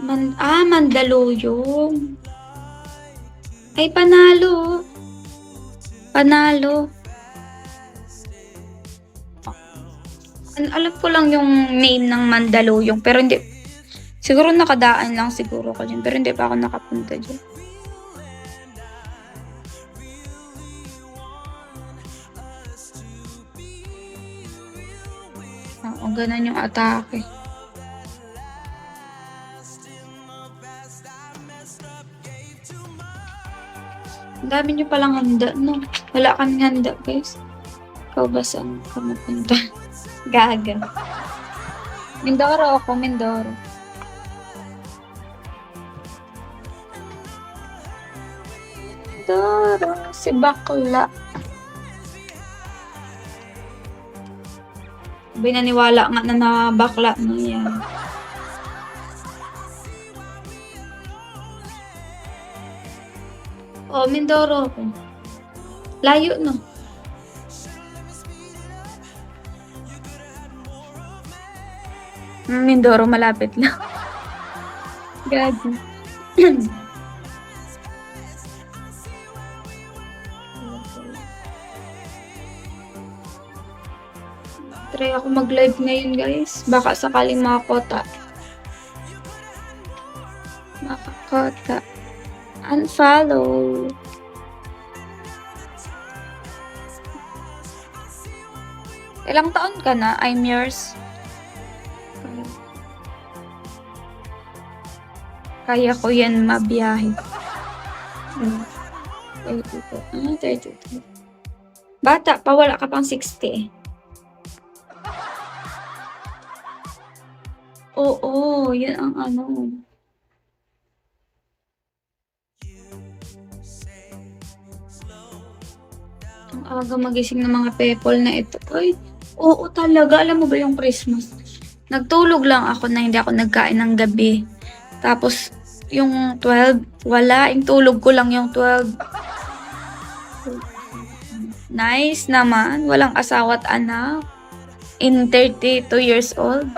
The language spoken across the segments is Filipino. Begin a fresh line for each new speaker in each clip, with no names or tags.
Mandaluyong. Ay, panalo. Panalo. Alam ko lang yung name ng Mandaluyong, pero hindi. Siguro nakadaan lang siguro ko dyan, pero hindi pa ako nakapunta dyan. Oo, ganun yung atake. Ang dami nyo palang handa, no? Wala kaming handa, guys. Ikaw ba saan ka mapunta? Gaga. Mindoro ako, Mindoro. Mindoro, si bakla. Binaniwala nga na bakla na yan. Oh, Mindoro ako. Layo, no? Mindoro, malapit lang. Gago. Try ako mag-live ngayon, guys. Baka sakaling makakota. Makakota. Unfollow. Ilang taon ka na? I'm yours. Kaya ko yan mabiyahe. 32. Bata pa, wala ka pang 60 eh. Oo, yan ang ano. Ang aga magising ng mga people na ito. Ay, oo talaga. Alam mo ba yung Christmas? Nagtulog lang ako na hindi ako nagkain ng gabi. Tapos, yung 12, wala. Yung tulog ko lang yung 12. Nice naman. Walang asawa at anak. In 32 years old.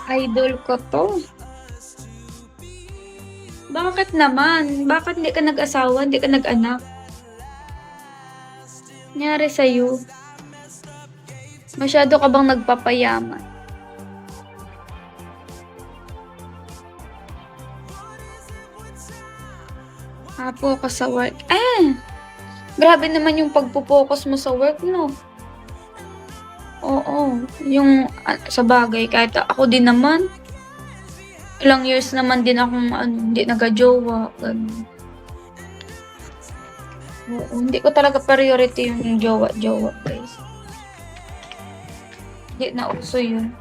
Idol ko to. Bakit naman? Bakit hindi ka nag-asawa? Hindi ka nag-anak? Nangyari sa'yo? Masyado ka bang nagpapayaman? Apo ka sa work. Grabe naman yung pagpo-focus mo sa work, no? Oo, yung sa bagay, kahit ako din naman, ilang years naman din akong hindi nagka-jowa. Oo, hindi ko talaga priority yung jowa-jowa, guys. Hindi na uso yun.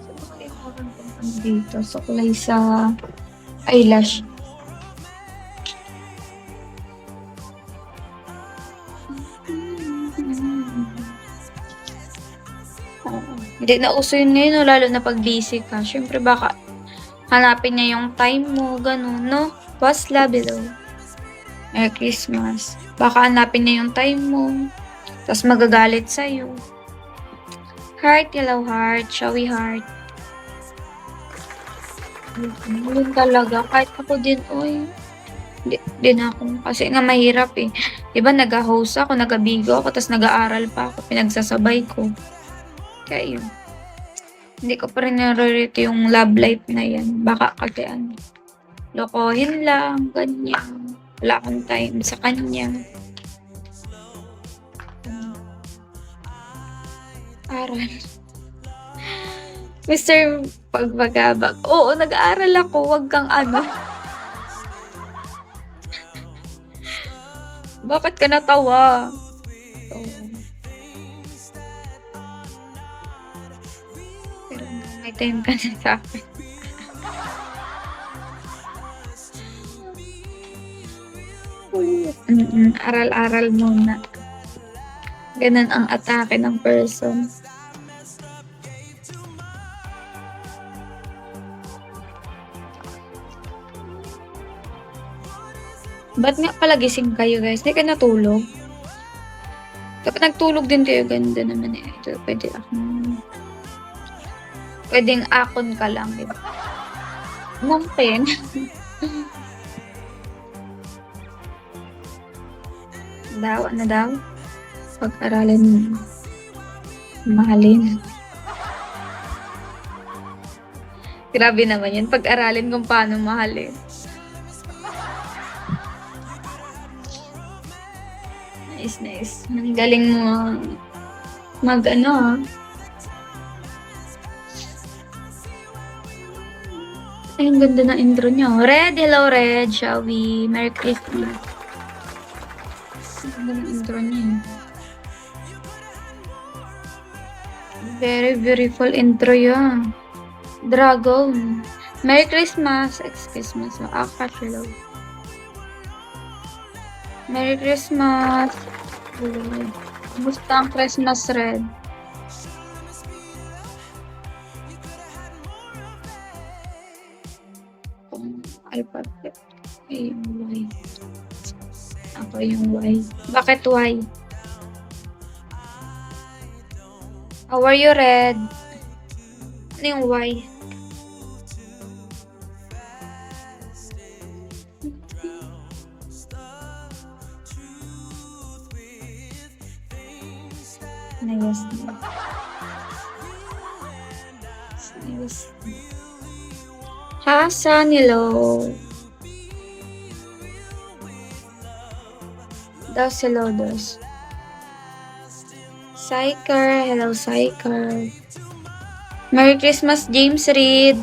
So, bakit ako dito? So, kulay sa eyelash. Hindi na uso yun ngayon, no? Lalo na pag busy ka. Siyempre, baka hanapin niya yung time mo, ganun, no? Wasla below. Merry Christmas. Baka hanapin niya yung time mo. Tapos magagalit sa'yo. Heart, yellow heart, showy heart. Yun talaga. Kahit ako din, oy. Din ako. Kasi nga mahirap eh. Diba nag-host ako, nag-abigo ako, tapos nag-aaral pa ako. Pinagsasabay ko. Kaya yun. Hindi ko pa rin narorito yung love life na yan. Baka kasi lokohin lang, ganyan. Wala akong time sa kanya. Aral. Mr. Pagbagabag. Oo, nag-aaral ako. Wag kang Bakit ka natawa? Pero may time ka na sa akin. Aral-aral muna. Ganun ang atake ng person. Ba't nga pala gising kayo, guys? Hindi ka natulog? Dapat nagtulog din kayo. Ganda naman eh. Ito, pwede ako. Pwedeng akon ka lang, di ba? Mungkin. Ano daw? Pag-aralin mo. Mahalin. Grabe naman yun. Pag-aralin kung paano mahalin. Nice, nice. Ang galing mo mag-ano ah. Ay, ang ganda ng intro niya. Red, hello Red. Shall we? Merry Christmas. Ang ganda ng intro niya. Very beautiful intro yan. Dragon. Merry Christmas. Excuse so Akash, hello. Merry Christmas. Kumusta ang Christmas, Red? Alphabet. Ay, yung Y. Ako yung Y. Bakit Y? How are you, Red? Ano yung Y? Nayos na. Nayos na. Hasan, hello. Dos, hello, Dos. Psyker, hello, Psyker. Merry Christmas, James Reed.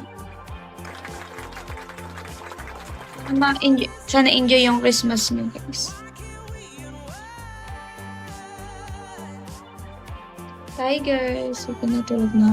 Sana enjoy yung Christmas nyo, guys. Tigers, huwag na tulog na.